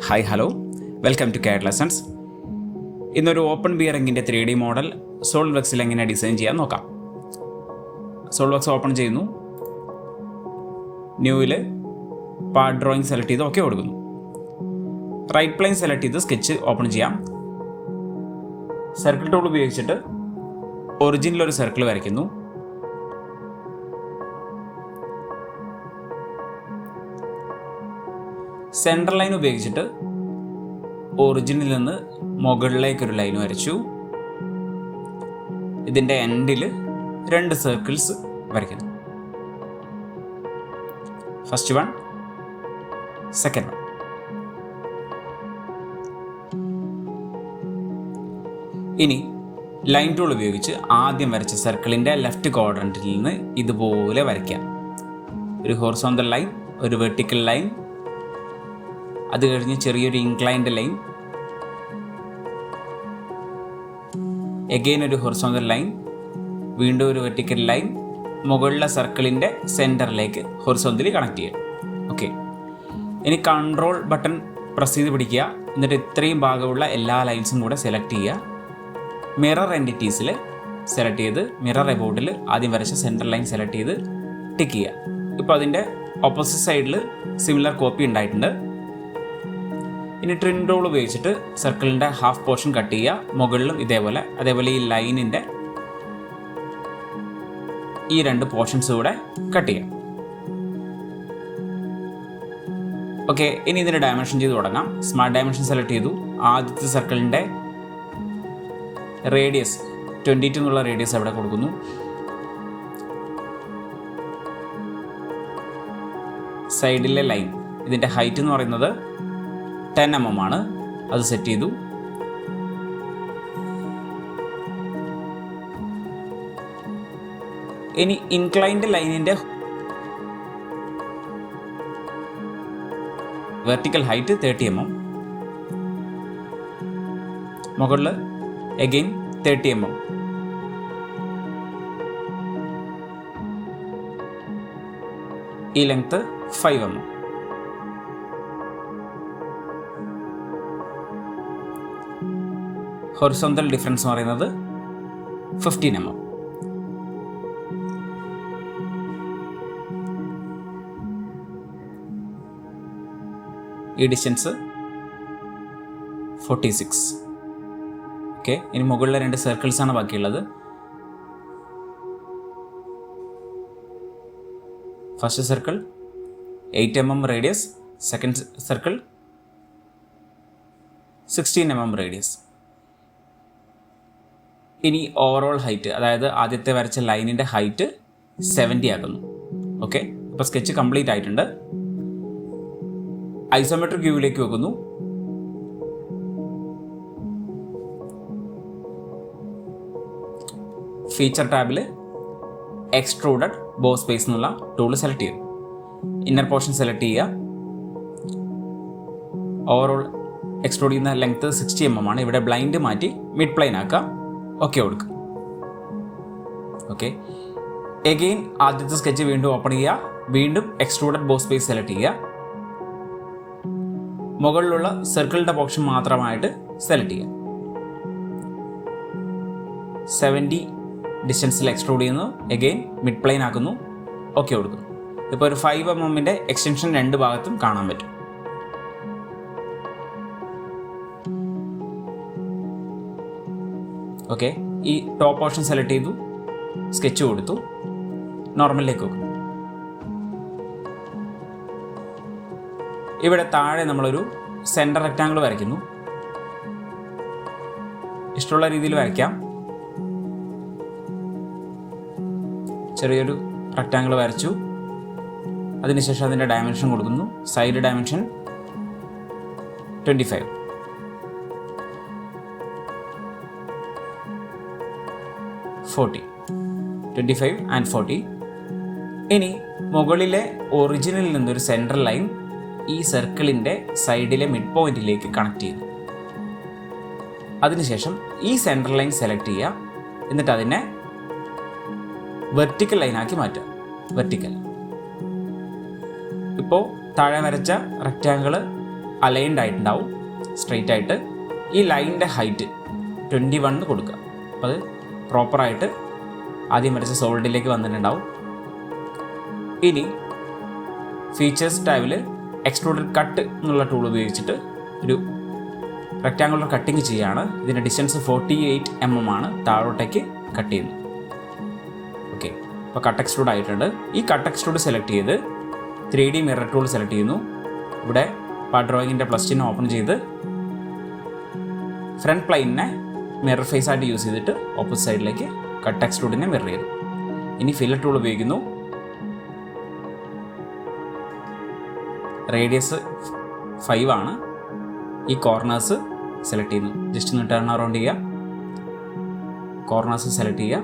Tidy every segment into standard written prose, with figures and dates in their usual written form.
Hi hello, welcome to CAD lessons. ഇന്നൊരു open ബിയറിങ്ങിൻ്റെ 3D model solid വർക്സിൽ എങ്ങനെ ഡിസൈൻ ചെയ്യാൻ നോക്കാം. സോളിഡ് വർക്സ് ഓപ്പൺ ചെയ്യുന്നു, ന്യൂവിൽ പാർട്ട് ഡ്രോയിങ് സെലക്ട് ചെയ്ത് ഓക്കെ കൊടുക്കുന്നു. റൈറ്റ് പ്ലെയിൻ സെലക്ട് ചെയ്ത് സ്കെച്ച് ഓപ്പൺ ചെയ്യാം. സർക്കിൾ ടൂൾ ഉപയോഗിച്ചിട്ട് ഒറിജിനിലൊരു സർക്കിൾ വരയ്ക്കുന്നു. സെൻറ്റർ ലൈൻ ഉപയോഗിച്ചിട്ട് ഒറിജിനിൽ നിന്ന് മുകളിലേക്കൊരു ലൈൻ വരച്ചു. ഇതിൻ്റെ എൻഡിൽ 2 സർക്കിൾസ് വരയ്ക്കുന്നു. First one, second one. ഇനി ലൈൻ ടൂൾ ഉപയോഗിച്ച് ആദ്യം വരച്ച സർക്കിളിൻ്റെ ലെഫ്റ്റ് ക്വാഡ്രൻറ്റിൽ നിന്ന് ഇതുപോലെ വരയ്ക്കാം. ഒരു ഹൊറിസോണ്ടൽ ലൈൻ, ഒരു വെർട്ടിക്കൽ ലൈൻ, അത് കഴിഞ്ഞ് ചെറിയൊരു ഇൻക്ലൈൻഡ് ലൈൻ, എഗെയിൻ ഒരു ഹൊറിസോണ്ടൽ ലൈൻ, വീണ്ടും ഒരു വെർട്ടിക്കൽ ലൈൻ, മുകളിലെ സർക്കിളിൻ്റെ സെൻറ്ററിലേക്ക് ഹൊറിസോണ്ടലി കണക്ട് ചെയ്യുക. ഓക്കെ, ഇനി കൺട്രോൾ ബട്ടൺ പ്രസ് ചെയ്ത് പിടിക്കുക. എന്നിട്ട് ഇത്രയും ഭാഗമുള്ള എല്ലാ ലൈൻസും കൂടെ സെലക്ട് ചെയ്യുക. മിറർ എൻറ്റിറ്റീസിൽ സെലക്ട് ചെയ്ത് മിറർ എബോർഡിൽ ആദ്യം വരച്ച സെൻറ്റർ ലൈൻ സെലക്ട് ചെയ്ത് ടിക്ക് ചെയ്യുക. ഇപ്പോൾ അതിൻ്റെ ഓപ്പോസിറ്റ് സൈഡിൽ സിമിലർ കോപ്പി ഉണ്ടായിട്ടുണ്ട്. ഇനി ട്രിം ടൂൾ ഉപയോഗിച്ചിട്ട് സർക്കിളിൻ്റെ ഹാഫ് പോർഷൻ കട്ട് ചെയ്യുക. മുകളിലും അതേപോലെ ഈ ലൈനിൻ്റെ ഈ 2 പോർഷൻസ് കൂടെ കട്ട് ചെയ്യാം. ഓക്കെ, ഇനി ഇതിന് ഡയമെൻഷൻ ചെയ്ത് തുടങ്ങാം. സ്മാർട്ട് ഡയമെൻഷൻ സെലക്ട് ചെയ്തു. ആദ്യത്തെ സർക്കിളിൻ്റെ റേഡിയസ് 22 എന്നുള്ള റേഡിയസ് അവിടെ കൊടുക്കുന്നു. സൈഡിലെ ലൈൻ, ഇതിൻ്റെ ഹൈറ്റ് എന്ന് പറയുന്നത് 10 mm ആണ്. അത് സെറ്റ് ചെയ്തു. ഇനി ഇൻക്ലൈൻഡ് ലൈനിൻ്റെ വെർട്ടിക്കൽ ഹൈറ്റ് 30 mm, മുകളിൽ എഗെയിൻ 30 mm. ഈ ലെങ്ത് 5 mm. ഹൊറിസോണ്ടൽ ഡിഫറൻസ് എന്ന് പറയുന്നത് 15 mm. ഈ ഡിസ്റ്റൻസ് 46. ഓക്കെ, ഇനി മുകളിലെ 2 സർക്കിൾസാണ് ബാക്കിയുള്ളത്. First circle 8 mm radius, second circle 16 mm radius. ഇനി ഓവറോൾ ഹൈറ്റ്, അതായത് ആദ്യത്തെ വരച്ച ലൈനിൻ്റെ ഹൈറ്റ് 70 ആക്കുന്നു. ഓക്കെ, ഇപ്പോൾ സ്കെച്ച് കംപ്ലീറ്റ് ആയിട്ടുണ്ട്. ഐസോമെട്രിക് വ്യൂവിലേക്ക് വെക്കുന്നു. ഫീച്ചർ ടാബിൽ എക്സ്ട്രൂഡഡ് ബോ സ്പേസ് എന്നുള്ള ടൂൾ സെലക്ട് ചെയ്തു. ഇന്നർ പോർഷൻ സെലക്ട് ചെയ്യുക. ഓവറോൾ എക്സ്ട്രൂഡ് ചെയ്യുന്ന ലെങ്ത് 60 mm ആണ്. ഇവിടെ ബ്ലൈൻഡ് മാറ്റി മിഡ് പ്ലെയിൻ ആക്കുക. ഓക്കെ കൊടുക്കുക. ഓക്കെ, എഗെയിൻ ആദ്യത്തെ സ്കെച്ച് വീണ്ടും ഓപ്പൺ ചെയ്യുക. വീണ്ടും എക്സ്ട്രൂഡഡ് ബോ സ്പേസ് സെലക്ട് ചെയ്യുക. മുകളിലുള്ള സർക്കിളിൻ്റെ പോർഷൻ മാത്രമായിട്ട് സെലക്ട് ചെയ്യുക. 70 ഡിസ്റ്റൻസിൽ എക്സ്ട്രൂഡ് ചെയ്യുന്നു. എഗെയിൻ മിഡ് പ്ലെയിൻ ആക്കുന്നു. ഓക്കെ കൊടുക്കുന്നു. ഇപ്പോൾ ഒരു 5 mm എക്സ്റ്റൻഷൻ 2 ഭാഗത്തും കാണാൻ പറ്റും. ഓക്കെ, ഈ ടോപ്പ് പോർഷൻ സെലക്ട് ചെയ്തു, സ്കെച്ച് കൊടുത്തു, നോർമലിലേക്ക് വെക്കും. ഇവിടെ താഴെ നമ്മളൊരു സെൻറ്റർ റെക്റ്റാങ്കിൾ വരയ്ക്കുന്നു. ഇഷ്ടമുള്ള രീതിയിൽ വരയ്ക്കാം. ചെറിയൊരു റെക്റ്റാങ്കിൾ വരച്ചു. അതിനുശേഷം അതിൻ്റെ ഡയമെൻഷൻ കൊടുക്കുന്നു. Side dimension 25, 40, 25 and 40. ഇനി മുകളിലെ ഒറിജിനിൽ നിന്നൊരു സെൻട്രൽ ലൈൻ ഈ സർക്കിളിൻ്റെ സൈഡിലെ മിഡ് പോയിന്റിലേക്ക് കണക്ട് ചെയ്യുന്നു. അതിനുശേഷം ഈ സെൻട്രൽ ലൈൻ സെലക്ട് ചെയ്യുക. എന്നിട്ട് അതിനെ വെർട്ടിക്കൽ ലൈനാക്കി മാറ്റുക. വെർട്ടിക്കൽ. ഇപ്പോൾ താഴെ വരച്ച റെക്റ്റാങ്കിൾ അലൈൻഡ് ആയിട്ടുണ്ടാവും സ്ട്രെയിറ്റ് ആയിട്ട്. ഈ ലൈനിൻ്റെ ഹൈറ്റ് 21 കൊടുക്കുക. അപ്പോൾ അത് പ്രോപ്പറായിട്ട് ആദ്യം വരച്ച സോളിഡിലേക്ക് വന്നിട്ടുണ്ടാവും. ഇനി ഫീച്ചേഴ്സ് ടാബിൽ എക്സ്ട്രൂഡഡ് കട്ട് എന്നുള്ള ടൂൾ ഉപയോഗിച്ചിട്ട് ഒരു റെക്റ്റാങ്കുലർ കട്ടിങ് ചെയ്യുകയാണ്. ഇതിൻ്റെ ഡിസ്റ്റൻസ് 48 mm ആണ്. താഴോട്ടേക്ക് കട്ട് ചെയ്യുന്നു. ഓക്കെ, അപ്പോൾ കട്ട് എക്സ്ട്രൂഡ് ആയിട്ടുണ്ട്. ഈ കട്ട് എക്സ്ട്രൂഡ് സെലക്ട് ചെയ്ത് 3D മിറർ ടൂൾ സെലക്ട് ചെയ്യുന്നു. ഇവിടെ പാർട്ട് ഡ്രോയിങ്ങിൻ്റെ പ്ലസ് ചിഹ്നം ഓപ്പൺ ചെയ്ത് ഫ്രണ്ട് പ്ലെയിനിനെ മിറർ ഫേസ് ആയിട്ട് യൂസ് ചെയ്തിട്ട് ഓപ്പോസിറ്റ് സൈഡിലേക്ക് കട്ട് എക്സ്ട്രൂഡിനെ മിറർ ചെയ്തു. ഇനി ഫില്ലർ ടൂൾ ഉപയോഗിക്കുന്നു. റേഡിയസ് 5 ആണ്. ഈ കോർണേഴ്സ് സെലക്ട് ചെയ്യുന്നു. ജസ്റ്റ് ഒന്ന് ടേൺ അറൗണ്ട് ചെയ്യുക. കോർണേഴ്സ് സെലക്ട് ചെയ്യുക,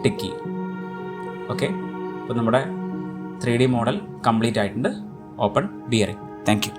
ടിക്ക് ചെയ്യുക. ഓക്കെ, അപ്പോൾ നമ്മുടെ 3D മോഡൽ കംപ്ലീറ്റ് ആയിട്ടുണ്ട്. Open bearing. Thank you.